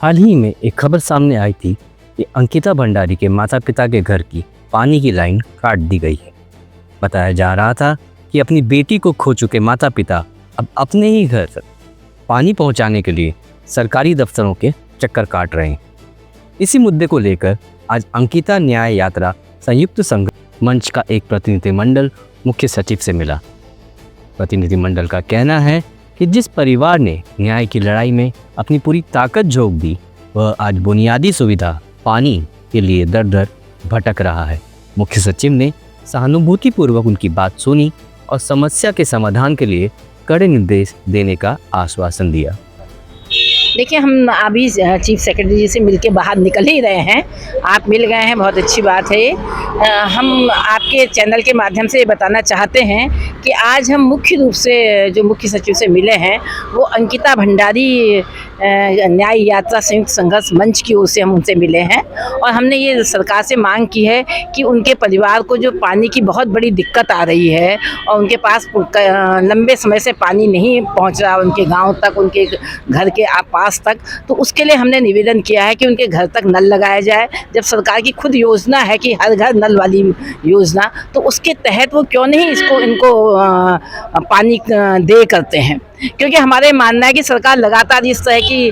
हाल ही में एक खबर सामने आई थी कि अंकिता भंडारी के माता पिता के घर की पानी की लाइन काट दी गई है। बताया जा रहा था कि अपनी बेटी को खो चुके माता पिता अब अपने ही घर तक पानी पहुंचाने के लिए सरकारी दफ्तरों के चक्कर काट रहे हैं। इसी मुद्दे को लेकर आज अंकिता न्याय यात्रा संयुक्त संघर्ष मंच का एक प्रतिनिधिमंडल मुख्य सचिव से मिला। प्रतिनिधिमंडल का कहना है कि जिस परिवार ने न्याय की लड़ाई में अपनी पूरी ताकत झोंक दी, वह आज बुनियादी सुविधा पानी के लिए दर दर भटक रहा है। मुख्य सचिव ने सहानुभूतिपूर्वक उनकी बात सुनी और समस्या के समाधान के लिए कड़े निर्देश देने का आश्वासन दिया। देखिए, हम अभी चीफ सेक्रेटरी जी से मिलके बाहर निकल ही रहे हैं। आप मिल गए हैं, बहुत अच्छी बात है। हम आपके चैनल के माध्यम से ये बताना चाहते हैं कि आज हम मुख्य रूप से जो मुख्य सचिव से मिले हैं वो अंकिता भंडारी न्याय यात्रा संयुक्त संघर्ष मंच की ओर से हम उनसे मिले हैं और हमने ये सरकार से मांग की है कि उनके परिवार को जो पानी की बहुत बड़ी दिक्कत आ रही है और उनके पास लंबे समय से पानी नहीं पहुंच रहा उनके गांव तक, उनके घर के पास तक, तो उसके लिए हमने निवेदन किया है कि उनके घर तक नल लगाया जाए। जब सरकार की खुद योजना है कि हर घर नल वाली योजना, तो उसके तहत वो क्यों नहीं इनको पानी दे करते हैं। क्योंकि हमारे मानना है कि सरकार लगातार इस तरह की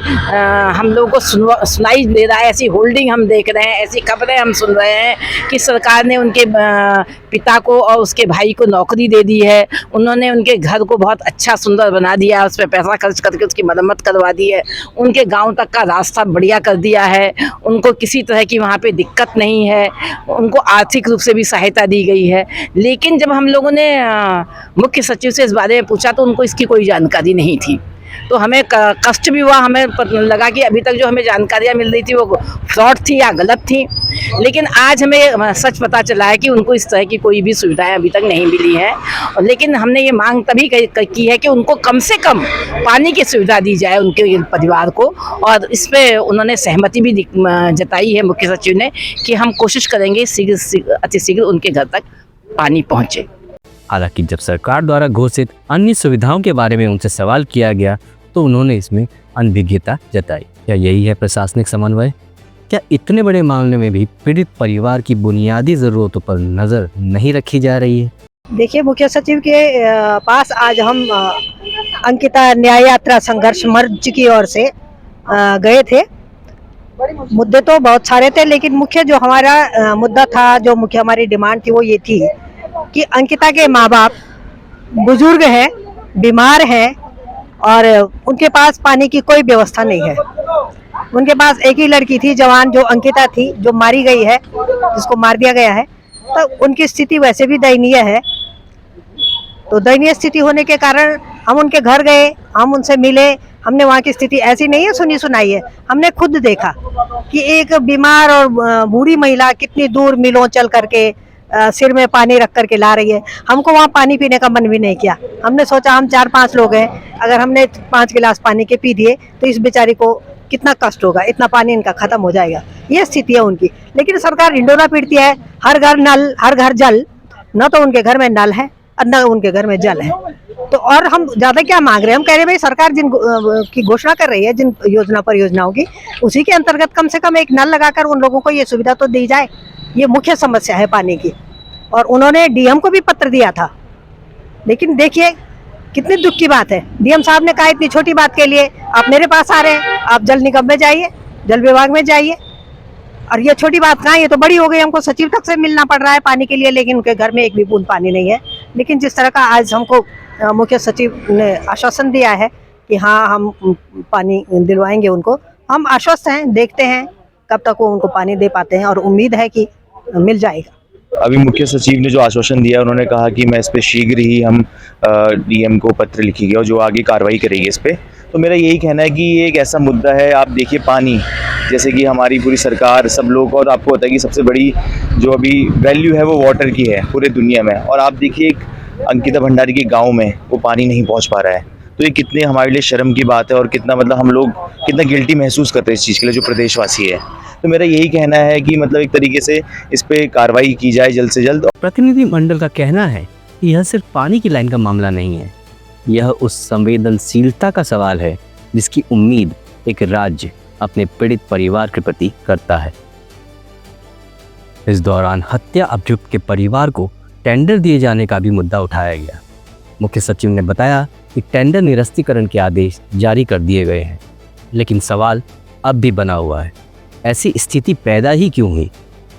हम लोगों को सुनाई दे रहा है, ऐसी होल्डिंग हम देख रहे हैं, ऐसी खबरें हम सुन रहे हैं कि सरकार ने उनके पिता को और उसके भाई को नौकरी दे दी है, उन्होंने उनके घर को बहुत अच्छा सुंदर बना दिया, उस पर पैसा खर्च करके उसकी मरम्मत करवा दी है, उनके गांव तक का रास्ता बढ़िया कर दिया है, उनको किसी तरह की वहाँ पे दिक्कत नहीं है, उनको आर्थिक रूप से भी सहायता दी गई है। लेकिन जब हम लोगों ने मुख्य सचिव से इस बारे में पूछा तो उनको इसकी कोई जानकारी नहीं थी, तो हमें कष्ट भी हुआ। हमें लगा कि अभी तक जो हमें जानकारियाँ मिल रही थी वो फ्रॉड थी या गलत थी, लेकिन आज हमें सच पता चला है कि उनको इस तरह की कोई भी सुविधाएं अभी तक नहीं मिली हैं। लेकिन हमने ये मांग तभी की है कि उनको कम से कम पानी की सुविधा दी जाए उनके परिवार को, और इस पर उन्होंने सहमति भी जताई है मुख्य सचिव ने कि हम कोशिश करेंगे अतिशीघ्र उनके घर तक पानी पहुँचे। हालांकि जब सरकार द्वारा घोषित अन्य सुविधाओं के बारे में उनसे सवाल किया गया तो उन्होंने इसमें अनभिज्ञता जताई। क्या यही है प्रशासनिक समन्वय? क्या इतने बड़े मामले में भी पीड़ित परिवार की बुनियादी जरूरतों पर नजर नहीं रखी जा रही है? देखिए, मुख्य सचिव के पास आज हम अंकिता न्याय यात्रा संघर्ष मंच की ओर से गए थे। मुद्दे तो बहुत सारे थे, लेकिन मुख्य जो हमारा मुद्दा था, जो मुख्य हमारी डिमांड थी, वो ये थी कि अंकिता के माँ बाप बुजुर्ग हैं, बीमार हैं और उनके पास पानी की कोई व्यवस्था नहीं है। उनके पास एक ही लड़की थी जवान, जो अंकिता थी, जो मारी गई है, जिसको मार दिया गया है। तो उनकी स्थिति वैसे भी दयनीय है। तो दयनीय स्थिति होने के कारण हम उनके घर गए, हम उनसे मिले। हमने वहाँ की स्थिति ऐसी नहीं है सुनी सुनाई है, हमने खुद देखा कि एक बीमार और बूढ़ी महिला कितनी दूर मीलों चल करके सिर में पानी रख करके ला रही है। हमको वहाँ पानी पीने का मन भी नहीं किया। हमने सोचा हम 4-5 लोग हैं, अगर हमने 5 गिलास पानी के पी दिए तो इस बेचारी को कितना कष्ट होगा, इतना पानी इनका खत्म हो जाएगा। ये स्थिति है उनकी। लेकिन सरकार हिंडोला पीटती है, हर घर नल, हर घर जल। न तो उनके घर में नल है और न उनके घर में जल है। तो और हम ज्यादा क्या मांग रहे हैं? हम कह रहे हैं भाई, सरकार जिन की घोषणा कर रही है, जिन परियोजनाओं की, उसी के अंतर्गत कम से कम एक नल लगाकर उन लोगों को ये सुविधा तो दी जाए। ये मुख्य समस्या है पानी की। और उन्होंने डीएम को भी पत्र दिया था, लेकिन देखिए कितनी दुख की बात है। डीएम साहब ने कहा इतनी छोटी बात के लिए आप मेरे पास आ रहे हैं, आप जल निगम में जाइए, जल विभाग में जाइए। और ये छोटी बात कहाँ, ये तो बड़ी हो गई। हमको सचिव तक से मिलना पड़ रहा है पानी के लिए, लेकिन उनके घर में एक भी बूंद पानी नहीं है। लेकिन जिस तरह का आज हमको मुख्य सचिव ने आश्वासन दिया है कि हाँ, हम पानी दिलवाएंगे उनको, हम आश्वस्त हैं। देखते हैं कब तक वो उनको पानी दे पाते हैं, और उम्मीद है कि मिल जाएगा। अभी मुख्य सचिव ने जो आश्वासन दिया, उन्होंने कहा कि मैं इस पे शीघ्र ही हम डीएम को पत्र लिखेंगे और जो आगे कार्रवाई करेगी इस पे। तो मेरा यही कहना है कि ये एक ऐसा मुद्दा है। आप देखिए, पानी जैसे कि हमारी पूरी सरकार, सब लोग, और आपको पता है कि सबसे बड़ी जो अभी वैल्यू है वो वाटर की है पूरे दुनिया में। और आप देखिए, अंकिता भंडारी के गाँव में वो पानी नहीं पहुँच पा रहा है। तो ये कितने हमारे लिए शर्म की बात है और कितना मतलब हम लोग कितना गिल्टी महसूस करते हैं इस चीज़ के लिए, जो प्रदेशवासी है। तो मेरा यही कहना है कि मतलब एक तरीके से इस पे कार्रवाई की जाए जल्द से जल्द। प्रतिनिधिमंडल का कहना है कि यह सिर्फ पानी की लाइन का मामला नहीं है, यह उस संवेदनशीलता का सवाल है जिसकी उम्मीद एक राज्य अपने पीड़ित परिवार के प्रति करता है। इस दौरान हत्या अभियुक्त के परिवार को टेंडर दिए जाने का भी मुद्दा उठाया गया। मुख्य सचिव ने बताया कि टेंडर निरस्तीकरण के आदेश जारी कर दिए गए हैं, लेकिन सवाल अब भी बना हुआ है, ऐसी स्थिति पैदा ही क्यों हुई?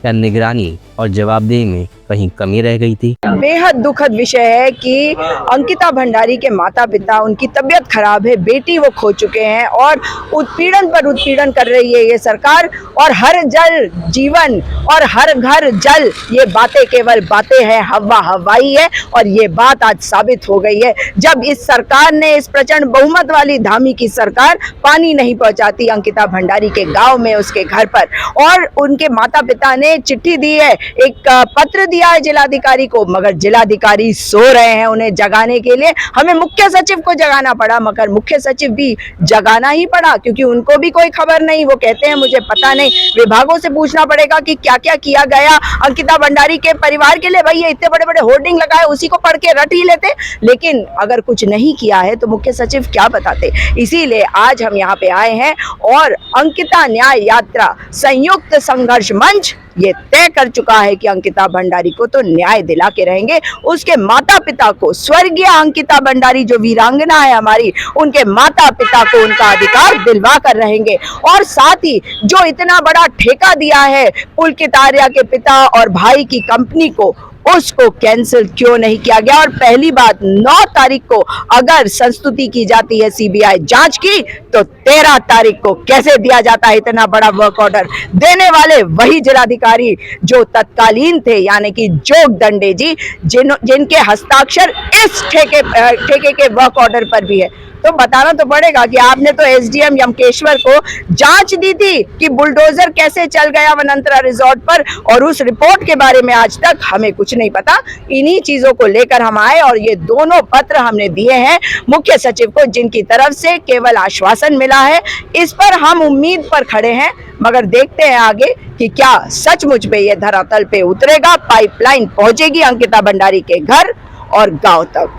क्या निगरानी और जवाबदेही में कहीं कमी रह गई थी? बेहद दुखद विषय है कि अंकिता भंडारी के माता पिता, उनकी तबीयत खराब है, बेटी वो खो चुके हैं और उत्पीड़न पर उत्पीड़न कर रही है ये सरकार। और हर जल जीवन और हर घर जल, ये बातें केवल बातें हैं, हवा हवाई है। और ये बात आज साबित हो गई है जब इस सरकार ने, इस प्रचंड बहुमत वाली धामी की सरकार पानी नहीं पहुंचाती अंकिता भंडारी के गाँव में, उसके घर पर। और उनके माता पिता ने चिट्ठी दी है, एक पत्र दिया है जिलाधिकारी को, मगर जिलाधिकारी सो रहे हैं उन्हें जगाने के लिए। हमें मुख्य सचिव को जगाना पड़ा, मगर मुख्य सचिव भी जगाना ही पड़ा क्योंकि उनको भी कोई खबर नहीं। वो कहते हैं मुझे पता नहीं, विभागों से पूछना पड़ेगा कि क्या क्या किया गया अंकिता भंडारी के परिवार के लिए। भाई ये इतने बड़े बड़े होर्डिंग लगाए, उसी को पढ़ के रट ही लेते, लेकिन अगर कुछ नहीं किया है तो मुख्य सचिव क्या बताते। इसीलिए आज हम यहाँ पे आए हैं और अंकिता न्याय यात्रा संयुक्त संघर्ष मंच ये तय कर चुका है कि अंकिता भंडारी को तो न्याय दिला के रहेंगे। उसके माता पिता को, स्वर्गीय अंकिता भंडारी जो वीरांगना है हमारी, उनके माता पिता को उनका अधिकार दिलवा कर रहेंगे। और साथ ही जो इतना बड़ा ठेका दिया है पुलकित आर्या के पिता और भाई की कंपनी को, उसको कैंसिल क्यों नहीं किया गया। और पहली बात, 9 तारीख को अगर संस्तुति की जाती है सीबीआई जांच की, तो 13 तारीख को कैसे दिया जाता है इतना बड़ा वर्क ऑर्डर? देने वाले वही जिलाधिकारी जो तत्कालीन थे, यानी कि जोग दंडे जी, जिनके हस्ताक्षर इस ठेके के वर्क ऑर्डर पर भी है। तो बताना तो पड़ेगा कि आपने तो एसडीएम यमकेश्वर को जांच दी थी कि बुलडोजर कैसे चल गया वनंतरा रिजॉर्ट पर, और उस रिपोर्ट के बारे में आज तक हमें कुछ नहीं पता। इन्हीं चीजों को लेकर हम आए और ये दोनों पत्र हमने दिए हैं मुख्य सचिव को, जिनकी तरफ से केवल आश्वासन मिला है। इस पर हम उम्मीद पर खड़े हैं, मगर देखते हैं आगे कि क्या सचमुच में ये धरातल पे उतरेगा, पाइपलाइन पहुंचेगी अंकिता भंडारी के घर और गांव तक।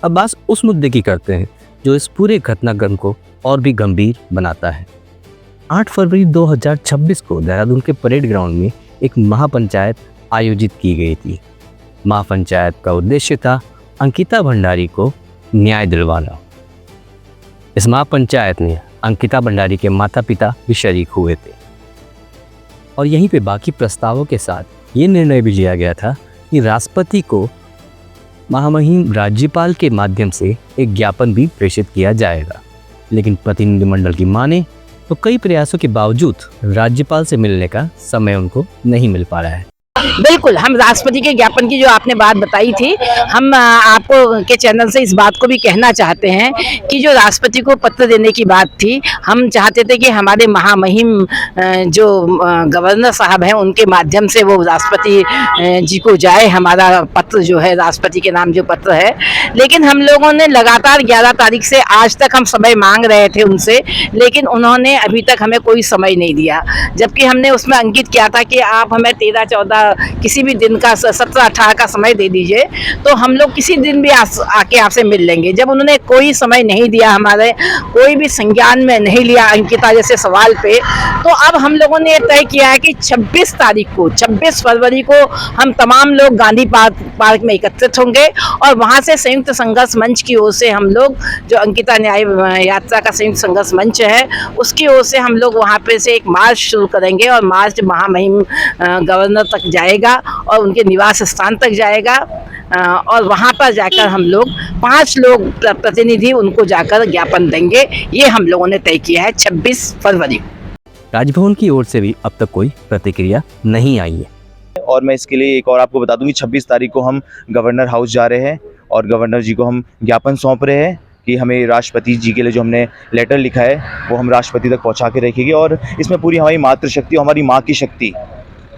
अब बात उस मुद्दे की करते हैं जो इस पूरे घटनाक्रम को और भी गंभीर बनाता है। 8 फरवरी 2026 को देहरादून के परेड ग्राउंड में एक महापंचायत आयोजित की गई थी। महापंचायत का उद्देश्य था अंकिता भंडारी को न्याय दिलवाना। इस महापंचायत में अंकिता भंडारी के माता पिता भी शरीक हुए थे और यहीं पे बाकी प्रस्तावों के साथ ये निर्णय भी लिया गया था कि राष्ट्रपति को महामहिम राज्यपाल के माध्यम से एक ज्ञापन भी प्रेषित किया जाएगा। लेकिन प्रतिनिधिमंडल की माने तो कई प्रयासों के बावजूद राज्यपाल से मिलने का समय उनको नहीं मिल पा रहा है। बिल्कुल, हम राष्ट्रपति के ज्ञापन की जो आपने बात बताई थी, हम आपको के चैनल से इस बात को भी कहना चाहते हैं कि जो राष्ट्रपति को पत्र देने की बात थी, हम चाहते थे कि हमारे महामहिम जो गवर्नर साहब हैं उनके माध्यम से वो राष्ट्रपति जी को जाए हमारा पत्र, जो है राष्ट्रपति के नाम जो पत्र है। लेकिन हम लोगों ने लगातार 11 तारीख से आज तक हम समय मांग रहे थे उनसे, लेकिन उन्होंने अभी तक हमें कोई समय नहीं दिया। जबकि हमने उसमें अंकित किया था कि आप हमें 13-14 किसी भी दिन का 17-18 का समय दे दीजिए, तो हम लोग किसी दिन भी आके आपसे मिल लेंगे। जब उन्होंने कोई समय नहीं दिया, हमारे कोई भी संज्ञान में नहीं लिया अंकिता जैसे सवाल पे, तो अब हम लोगों ने ये तय किया है कि 26 तारीख को, 26 फरवरी को हम तमाम लोग गांधी पार्क में एकत्रित होंगे और वहाँ से संयुक्त संघर्ष मंच की ओर से हम लोग, जो अंकिता न्याय यात्रा का संयुक्त संघर्ष मंच है, उसकी ओर से हम लोग वहाँ पे से एक मार्च शुरू करेंगे और मार्च महामहिम गवर्नर तक जाएगा और उनके निवास स्थान तक जाएगा और वहाँ पर जाकर हम लोग 5 लोग प्रतिनिधि उनको जाकर ज्ञापन देंगे। ये हम लोगों ने तय किया है 26 फरवरी। राजभवन की ओर से भी अब तक कोई प्रतिक्रिया नहीं आई है। और मैं इसके लिए एक और आपको बता दूं कि 26 तारीख को हम गवर्नर हाउस जा रहे हैं और गवर्नर जी को हम ज्ञापन सौंप रहे हैं कि हमें राष्ट्रपति जी के लिए जो हमने लेटर लिखा है वो हम राष्ट्रपति तक पहुंचा के रखेंगे। और इसमें पूरी हमारी मातृशक्ति और हमारी माँ की शक्ति,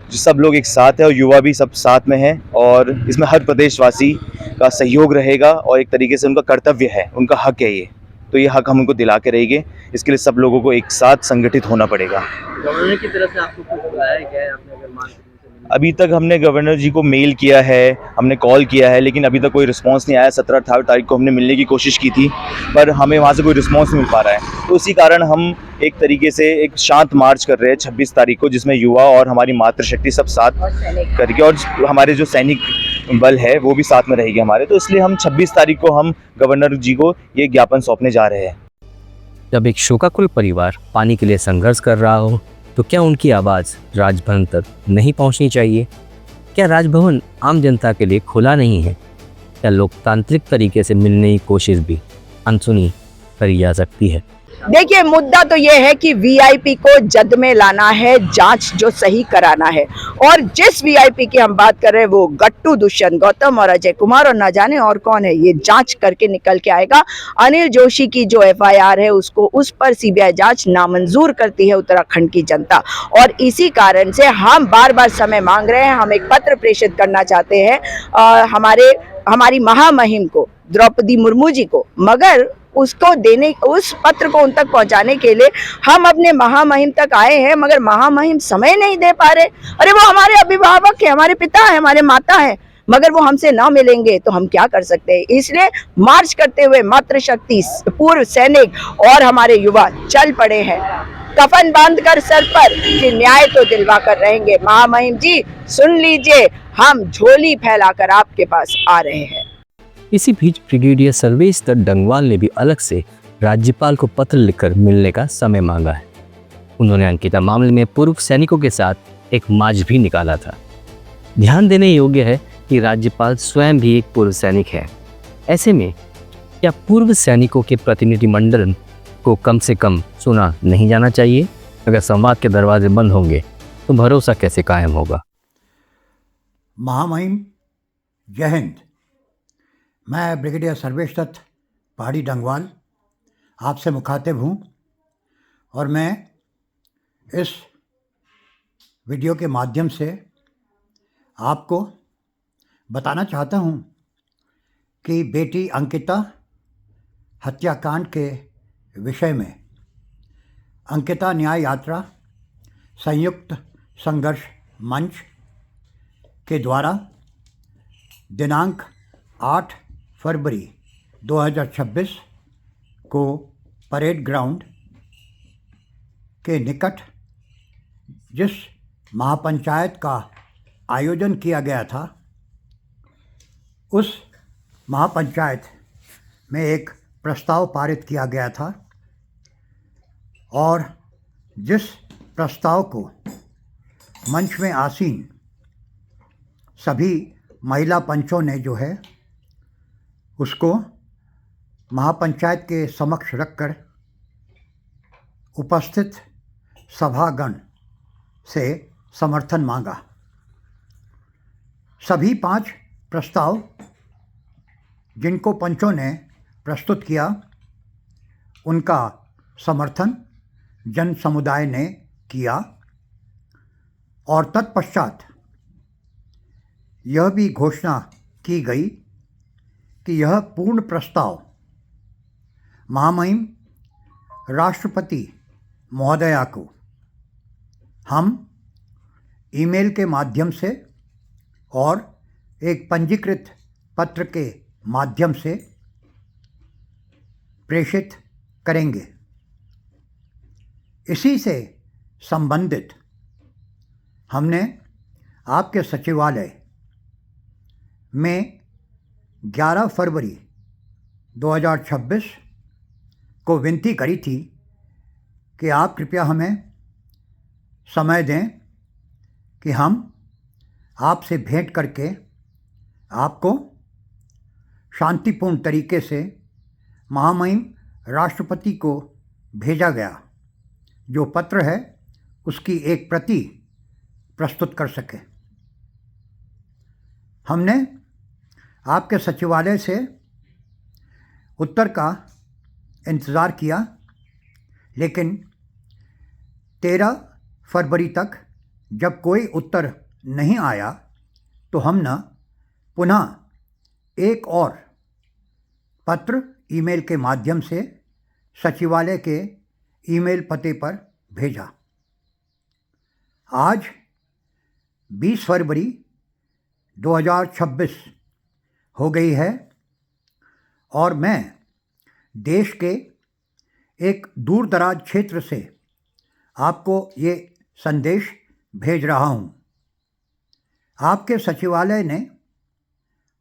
जो सब लोग एक साथ है और युवा भी सब साथ में है, और इसमें हर प्रदेशवासी का सहयोग रहेगा और एक तरीके से उनका कर्तव्य है, उनका हक है ये, तो ये हक हम उनको दिला के रहेंगे। इसके लिए सब लोगों को एक साथ संगठित होना पड़ेगा। गवर्नर की तरफ से आपको कुछ बुलाया गया है? आपने अगर मान अभी तक हमने गवर्नर जी को मेल किया है, हमने कॉल किया है, लेकिन अभी तक कोई रिस्पांस नहीं आया। 17 तारीख को हमने मिलने की कोशिश की थी, पर हमें वहाँ से कोई रिस्पांस नहीं मिल पा रहा है। तो इसी कारण हम एक तरीके से एक शांत मार्च कर रहे हैं 26 तारीख को, जिसमें युवा और हमारी मातृशक्ति सब साथ करके, और हमारे जो सैनिक बल है वो भी साथ में रहेगी हमारे। तो इसलिए हम 26 तारीख को हम गवर्नर जी को ये ज्ञापन सौंपने जा रहे हैं। जब एक शोकाकुल परिवार पानी के लिए संघर्ष कर रहा हो तो क्या उनकी आवाज़ राजभवन तक नहीं पहुंचनी चाहिए? क्या राजभवन आम जनता के लिए खुला नहीं है? क्या लोकतांत्रिक तरीके से मिलने की कोशिश भी अनसुनी करी जा सकती है? देखिए, मुद्दा तो ये है कि वीआईपी को जद में लाना है, जांच जो सही कराना है। और जिस वीआईपी की हम बात कर रहे हैं वो गट्टू, दुष्यंत गौतम और अजय कुमार और ना जाने और कौन है, ये जांच करके निकल के आएगा। अनिल जोशी की जो एफआईआर है उसको, उस पर सीबीआई जांच नामंजूर करती है उत्तराखंड की जनता, और इसी कारण से हम बार बार समय मांग रहे हैं। हम एक पत्र प्रेषित करना चाहते हैं हमारी महामहिम को, द्रौपदी मुर्मू जी को, मगर उसको देने, उस पत्र को उन तक पहुंचाने के लिए हम अपने महामहिम तक आए हैं, मगर महामहिम समय नहीं दे पा रहे। अरे वो हमारे अभिभावक है, हमारे पिता है, हमारे माता है, मगर वो हमसे ना मिलेंगे तो हम क्या कर सकते हैं। इसलिए मार्च करते हुए मातृशक्ति, पूर्व सैनिक और हमारे युवा चल पड़े हैं, कफन बांधकर सर पर, कि न्याय तो दिलवा कर रहेंगे। महामहिम जी सुन लीजिए, हम झोली फैलाकर आपके पास आ रहे हैं। इसी बीच ब्रिगेडियर सर्वेश दत्त डंगवाल ने भी अलग से राज्यपाल को पत्र लिखकर मिलने का समय मांगा है। उन्होंने अंकिता मामले में पूर्व सैनिकों के साथ एक मार्च भी निकाला था। ध्यान देने योग्य है कि राज्यपाल स्वयं भी एक पूर्व सैनिक है। ऐसे में क्या पूर्व सैनिकों के प्रतिनिधिमंडल को कम से कम सुना नहीं जाना चाहिए? अगर संवाद के दरवाजे बंद होंगे तो भरोसा कैसे कायम होगा? महामहिम, जय हिंद। मैं ब्रिगेडियर सर्वेश दत्त पहाड़ी डंगवाल आपसे मुखातिब हूँ, और मैं इस वीडियो के माध्यम से आपको बताना चाहता हूँ कि बेटी अंकिता हत्याकांड के विषय में अंकिता न्याय यात्रा संयुक्त संघर्ष मंच के द्वारा दिनांक 8 फरवरी 2026 को परेड ग्राउंड के निकट जिस महापंचायत का आयोजन किया गया था, उस महापंचायत में एक प्रस्ताव पारित किया गया था, और जिस प्रस्ताव को मंच में आसीन सभी महिला पंचों ने जो है उसको महापंचायत के समक्ष रखकर उपस्थित सभागण से समर्थन मांगा। सभी 5 प्रस्ताव जिनको पंचों ने प्रस्तुत किया, उनका समर्थन जन समुदाय ने किया, और तत्पश्चात यह भी घोषणा की गई कि यह पूर्ण प्रस्ताव महामहिम राष्ट्रपति महोदया को हम ईमेल के माध्यम से और एक पंजीकृत पत्र के माध्यम से प्रेषित करेंगे। इसी से संबंधित हमने आपके सचिवालय में 11 फरवरी 2026 को विनती करी थी कि आप कृपया हमें समय दें कि हम आपसे भेंट करके आपको शांतिपूर्ण तरीके से महामहिम राष्ट्रपति को भेजा गया जो पत्र है उसकी एक प्रति प्रस्तुत कर सके। हमने आपके सचिवालय से उत्तर का इंतज़ार किया, लेकिन 13 फरवरी तक जब कोई उत्तर नहीं आया तो हम पुनः एक और पत्र ईमेल के माध्यम से सचिवालय के ईमेल पते पर भेजा। आज 20 फरवरी 2026 हो गई है और मैं देश के एक दूर दराज क्षेत्र से आपको ये संदेश भेज रहा हूँ। आपके सचिवालय ने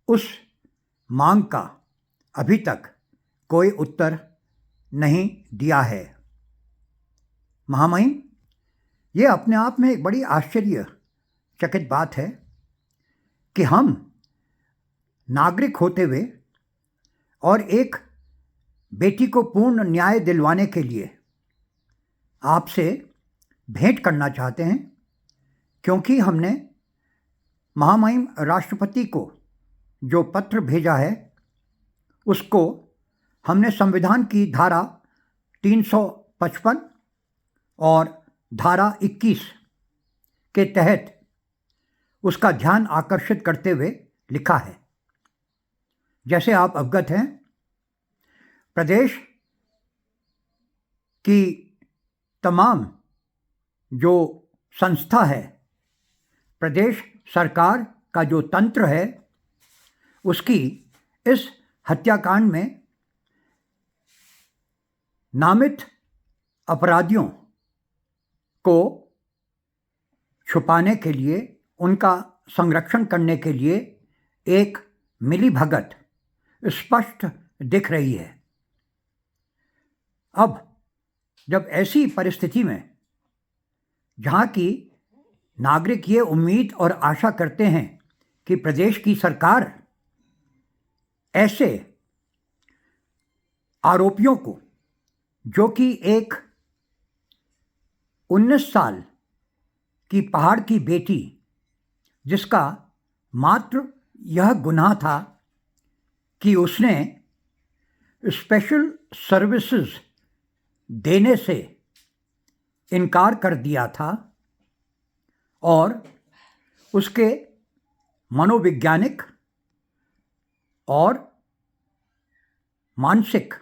उस मांग का अभी तक कोई उत्तर नहीं दिया है। महामहिम, ये अपने आप में एक बड़ी आश्चर्यचकित बात है कि हम नागरिक होते हुए और एक बेटी को पूर्ण न्याय दिलवाने के लिए आपसे भेंट करना चाहते हैं, क्योंकि हमने महामहिम राष्ट्रपति को जो पत्र भेजा है उसको हमने संविधान की धारा 355 और धारा 21 के तहत उसका ध्यान आकर्षित करते हुए लिखा है। जैसे आप अवगत हैं, प्रदेश की तमाम जो संस्था है, प्रदेश सरकार का जो तंत्र है, उसकी इस हत्याकांड में नामित अपराधियों को छुपाने के लिए, उनका संरक्षण करने के लिए एक मिलीभगत स्पष्ट दिख रही है। अब जब ऐसी परिस्थिति में जहाँ की नागरिक ये उम्मीद और आशा करते हैं कि प्रदेश की सरकार ऐसे आरोपियों को, जो कि एक 19 साल की पहाड़ की बेटी, जिसका मात्र यह गुनाह था कि उसने स्पेशल सर्विसेज देने से इनकार कर दिया था और उसके मनोवैज्ञानिक और मानसिक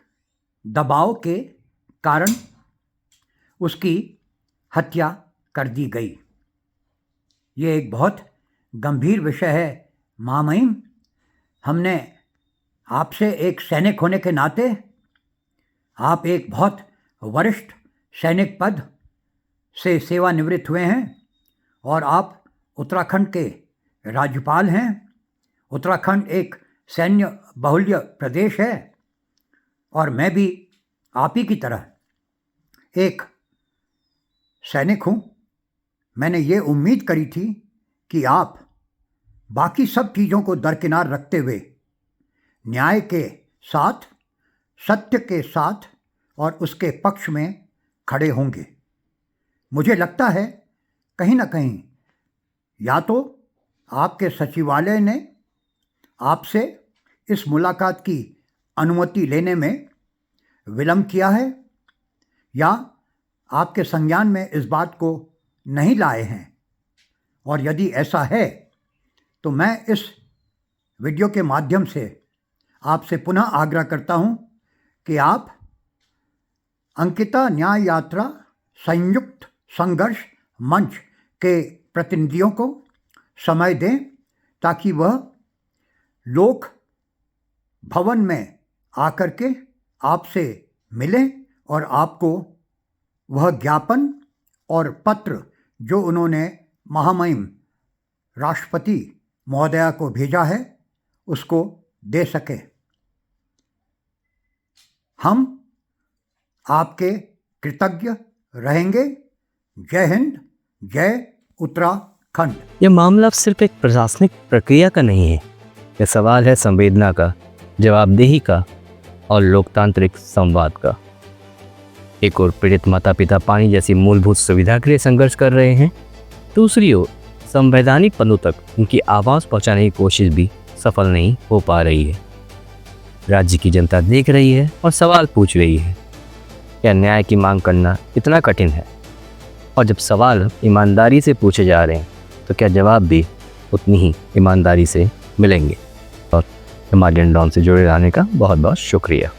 दबाव के कारण उसकी हत्या कर दी गई। ये एक बहुत गंभीर विषय है महामहिम। हमने आपसे एक सैनिक होने के नाते, आप एक बहुत वरिष्ठ सैनिक पद से सेवानिवृत्त हुए हैं और आप उत्तराखंड के राज्यपाल हैं। उत्तराखंड एक सैन्य बहुल्य प्रदेश है और मैं भी आप ही की तरह एक सैनिक हूँ। मैंने ये उम्मीद करी थी कि आप बाकी सब चीज़ों को दरकिनार रखते हुए न्याय के साथ, सत्य के साथ और उसके पक्ष में खड़े होंगे। मुझे लगता है कहीं ना कहीं या तो आपके सचिवालय ने आपसे इस मुलाकात की अनुमति लेने में विलंब किया है या आपके संज्ञान में इस बात को नहीं लाए हैं। और यदि ऐसा है तो मैं इस वीडियो के माध्यम से आपसे पुनः आग्रह करता हूं कि आप अंकिता न्याय यात्रा संयुक्त संघर्ष मंच के प्रतिनिधियों को समय दें ताकि वह लोक भवन में आकर के आपसे मिलें और आपको वह ज्ञापन और पत्र जो उन्होंने महामहिम राष्ट्रपति महोदया को भेजा है उसको दे सके। हम आपके कृतज्ञ रहेंगे। जय हिंद, जय उत्तराखंड। यह मामला सिर्फ एक प्रशासनिक प्रक्रिया का नहीं है, यह सवाल है संवेदना का, जवाबदेही का और लोकतांत्रिक संवाद का। एक ओर पीड़ित माता पिता पानी जैसी मूलभूत सुविधा के लिए संघर्ष कर रहे हैं, दूसरी ओर संवैधानिक पदों तक उनकी आवाज़ पहुंचाने की कोशिश भी सफल नहीं हो पा रही है। राज्य की जनता देख रही है और सवाल पूछ रही है, क्या न्याय की मांग करना इतना कठिन है? और जब सवाल ईमानदारी से पूछे जा रहे हैं तो क्या जवाब भी उतनी ही ईमानदारी से मिलेंगे? और हिमालयन डॉन से जुड़े रहने का बहुत बहुत शुक्रिया।